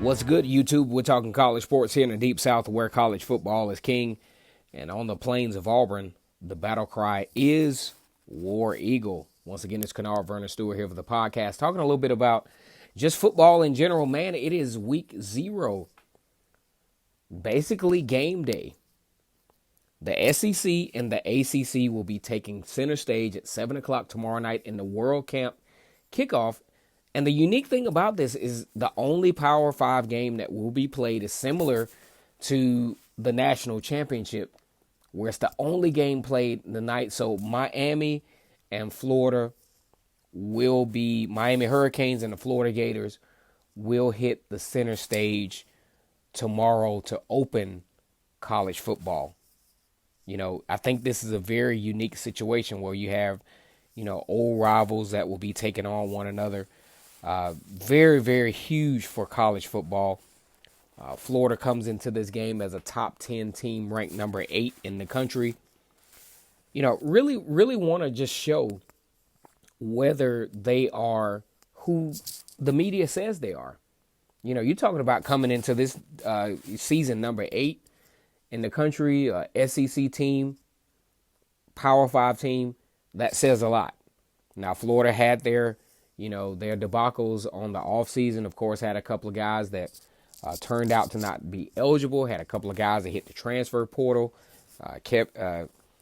What's good, YouTube? We're talking college sports here in the Deep South, where college football is king. And on the plains of Auburn, the battle cry is War Eagle. Once again, it's Kennard Vernon Stewart here for the podcast, talking a little bit about just football in general. Man, it is week 0, basically game day. The SEC and the ACC will be taking center stage at 7 o'clock tomorrow night in the World Camp Kickoff. And the unique thing about this is the only Power 5 game that will be played is similar to the national championship, where it's the only game played the night. So Miami and Florida will be, Miami Hurricanes and the Florida Gators will hit the center stage tomorrow to open college football. You know, I think this is a very unique situation where you have, old rivals that will be taking on one another. Very, very huge for college football. Florida comes into this game as a top 10 team, ranked number 8 in the country. Really want to just show whether they are who the media says they are. You're talking about coming into this season number 8 in the country, SEC team, Power 5 team. That says a lot. Now, Florida had their debacles on the offseason. Of course, had a couple of guys that turned out to not be eligible. Had a couple of guys that hit the transfer portal. Kept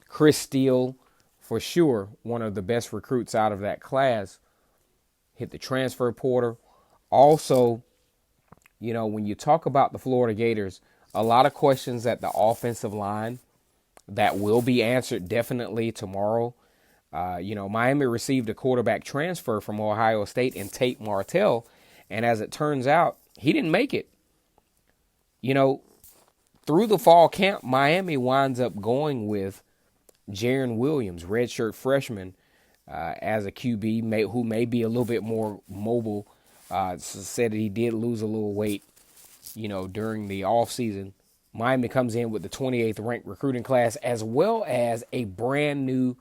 Chris Steele, for sure, one of the best recruits out of that class, hit the transfer portal. Also, when you talk about the Florida Gators, a lot of questions at the offensive line that will be answered definitely tomorrow. Miami received a quarterback transfer from Ohio State in Tate Martell, and as it turns out, he didn't make it. Through the fall camp, Miami winds up going with Jaron Williams, redshirt freshman, as a QB who may be a little bit more mobile. Said that he did lose a little weight, during the offseason. Miami comes in with the 28th ranked recruiting class, as well as a brand new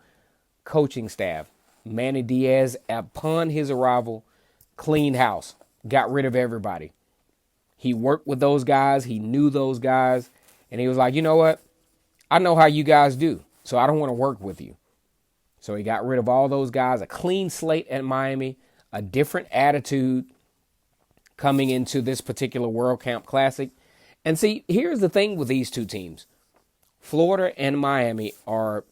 coaching staff. Manny Diaz, upon his arrival, cleaned house, got rid of everybody. He worked with those guys. He knew those guys. And he was like, you know what? I know how you guys do, so I don't want to work with you. So he got rid of all those guys, a clean slate at Miami, a different attitude coming into this particular World Camp Classic. And see, here's the thing with these two teams. Florida and Miami are,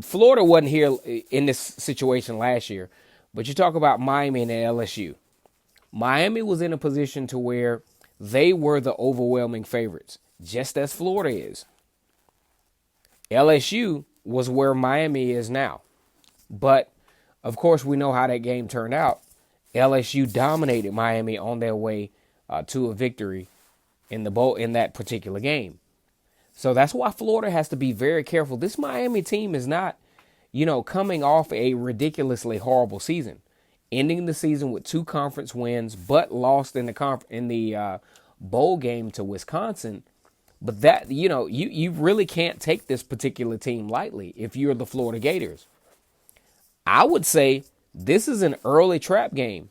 Florida wasn't here in this situation last year, but you talk about Miami and LSU. Miami was in a position to where they were the overwhelming favorites, just as Florida is. LSU was where Miami is now. But, of course, we know how that game turned out. LSU dominated Miami on their way to a victory in that particular game. So that's why Florida has to be very careful. This Miami team is not, coming off a ridiculously horrible season, ending the season with 2 conference wins, but lost in the bowl game to Wisconsin. But that, you really can't take this particular team lightly if you're the Florida Gators. I would say this is an early trap game,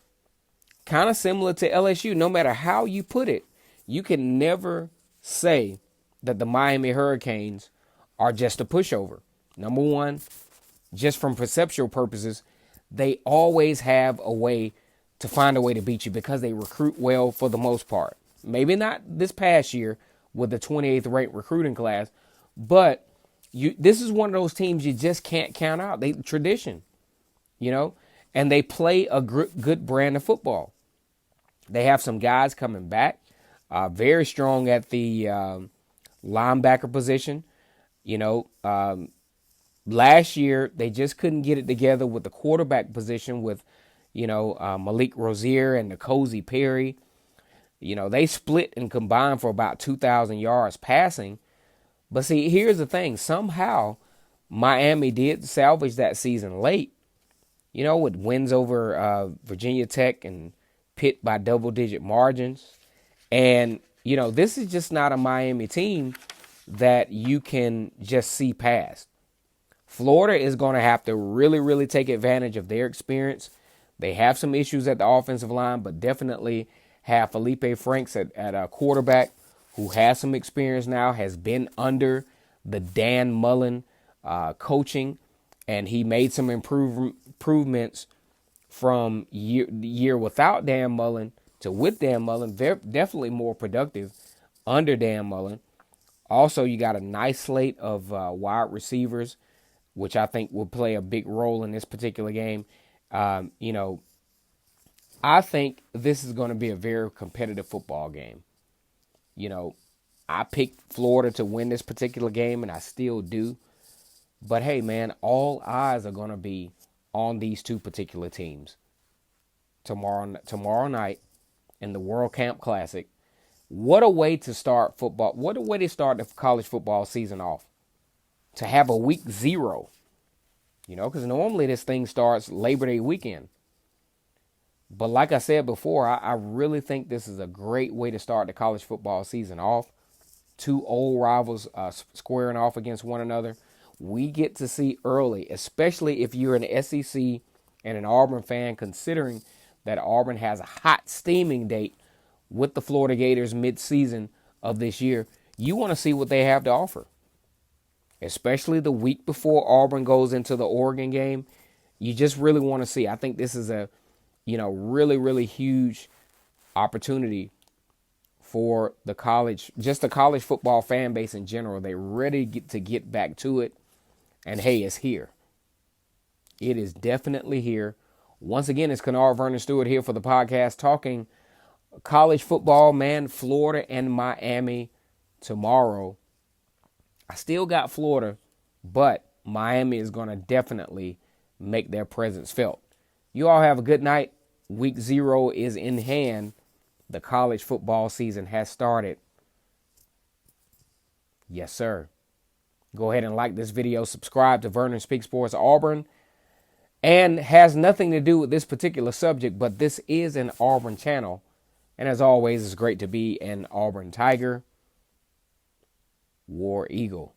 kind of similar to LSU. No matter how you put it, you can never say that the Miami Hurricanes are just a pushover. Number one, just from perceptual purposes, they always have a way to find a way to beat you because they recruit well for the most part. Maybe not this past year with the 28th ranked recruiting class, but this is one of those teams you just can't count out. They tradition, and they play a good brand of football. They have some guys coming back, very strong at the linebacker position. Last year they just couldn't get it together with the quarterback position with, Malik Rozier and N'Kosi Perry. They split and combined for about 2,000 yards passing. But see, here's the thing. Somehow Miami did salvage that season late, with wins over Virginia Tech and Pitt by double-digit margins. And, this is just not a Miami team that you can just see past. Florida is going to have to really, really take advantage of their experience. They have some issues at the offensive line, but definitely have Felipe Franks at a quarterback who has some experience now, has been under the Dan Mullen coaching, and he made some improvements from year without Dan Mullen to with Dan Mullen. They're definitely more productive under Dan Mullen. Also, you got a nice slate of wide receivers, which I think will play a big role in this particular game. I think this is going to be a very competitive football game. I picked Florida to win this particular game, and I still do. But hey, man, all eyes are going to be on these two particular teams tomorrow night in the World Camp Classic. What a way to start football. What a way to start the college football season off. To have a week 0. Because normally this thing starts Labor Day weekend. But like I said before, I really think this is a great way to start the college football season off. Two old rivals squaring off against one another. We get to see early, especially if you're an SEC and an Auburn fan, considering that Auburn has a hot steaming date with the Florida Gators mid-season of this year. You want to see what they have to offer, especially the week before Auburn goes into the Oregon game. You just really want to see. I think this is a really, really huge opportunity for the college football fan base in general. They're ready to get back to it. And hey, it's here. It is definitely here. Once again, it's Kennard Vernon Stewart here for the podcast, talking college football, man. Florida and Miami tomorrow. I still got Florida, but Miami is going to definitely make their presence felt. You all have a good night. Week 0 is in hand. The college football season has started. Yes, sir. Go ahead and like this video. Subscribe to Vernon Speaks Sports Auburn. And has nothing to do with this particular subject, but this is an Auburn channel. And as always, it's great to be an Auburn Tiger. War Eagle.